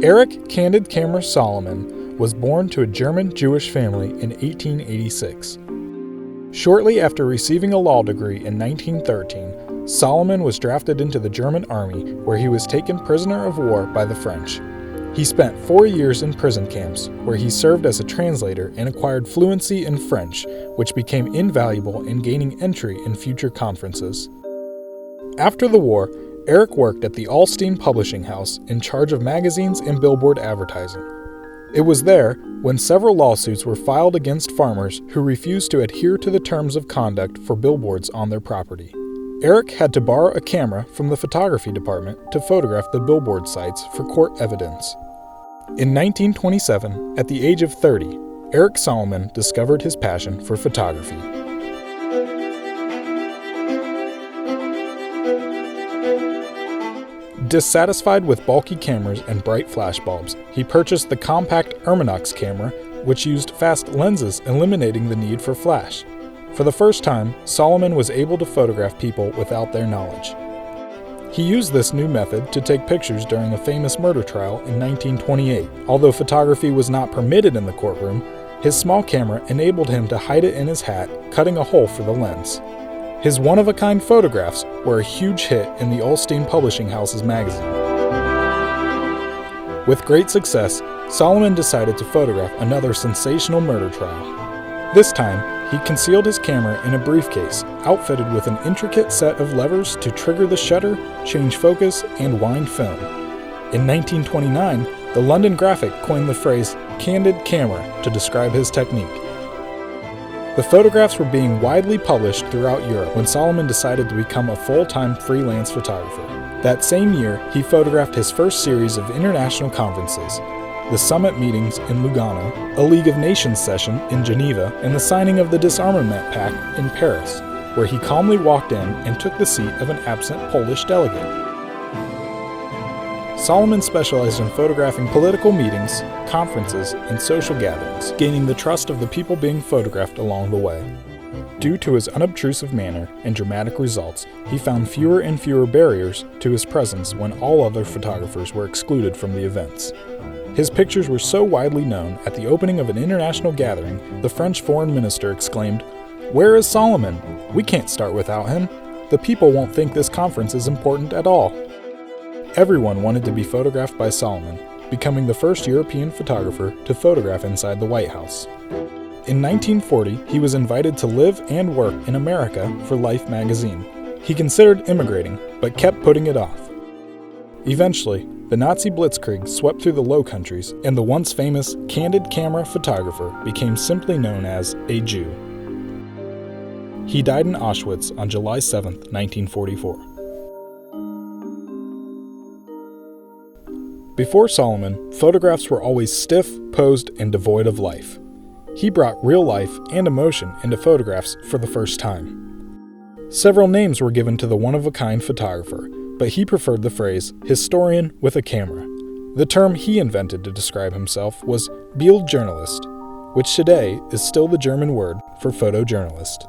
Erich Candid Camera Salomon was born to a German Jewish family in 1886. Shortly after receiving a law degree in 1913, Salomon was drafted into the German army, where he was taken prisoner of war by the French. He spent 4 years in prison camps, where he served as a translator and acquired fluency in French, which became invaluable in gaining entry in future conferences. After the war, Erich worked at the Allstein Publishing House in charge of magazines and billboard advertising. It was there when several lawsuits were filed against farmers who refused to adhere to the terms of conduct for billboards on their property. Erich had to borrow a camera from the photography department to photograph the billboard sites for court evidence. In 1927, at the age of 30, Erich Salomon discovered his passion for photography. Dissatisfied with bulky cameras and bright flashbulbs, he purchased the compact Erminox camera, which used fast lenses, eliminating the need for flash. For the first time, Salomon was able to photograph people without their knowledge. He used this new method to take pictures during a famous murder trial in 1928. Although photography was not permitted in the courtroom, his small camera enabled him to hide it in his hat, cutting a hole for the lens. His one-of-a-kind photographs were a huge hit in the Allstein Publishing House's magazine. With great success, Salomon decided to photograph another sensational murder trial. This time, he concealed his camera in a briefcase, outfitted with an intricate set of levers to trigger the shutter, change focus, and wind film. In 1929, the London Graphic coined the phrase "Candid Camera" to describe his technique. The photographs were being widely published throughout Europe when Salomon decided to become a full-time freelance photographer. That same year, he photographed his first series of international conferences: the summit meetings in Lugano, a League of Nations session in Geneva, and the signing of the Disarmament Pact in Paris, where he calmly walked in and took the seat of an absent Polish delegate. Salomon specialized in photographing political meetings, conferences, and social gatherings, gaining the trust of the people being photographed along the way. Due to his unobtrusive manner and dramatic results, he found fewer and fewer barriers to his presence when all other photographers were excluded from the events. His pictures were so widely known, at the opening of an international gathering, the French foreign minister exclaimed, "Where is Salomon? We can't start without him. The people won't think this conference is important at all." Everyone wanted to be photographed by Salomon, becoming the first European photographer to photograph inside the White House. In 1940, he was invited to live and work in America for Life magazine. He considered immigrating, but kept putting it off. Eventually, the Nazi blitzkrieg swept through the Low Countries, and the once famous Candid Camera photographer became simply known as a Jew. He died in Auschwitz on July 7, 1944. Before Salomon, photographs were always stiff, posed, and devoid of life. He brought real life and emotion into photographs for the first time. Several names were given to the one-of-a-kind photographer, but he preferred the phrase "historian with a camera." The term he invented to describe himself was Bildjournalist, which today is still the German word for photojournalist.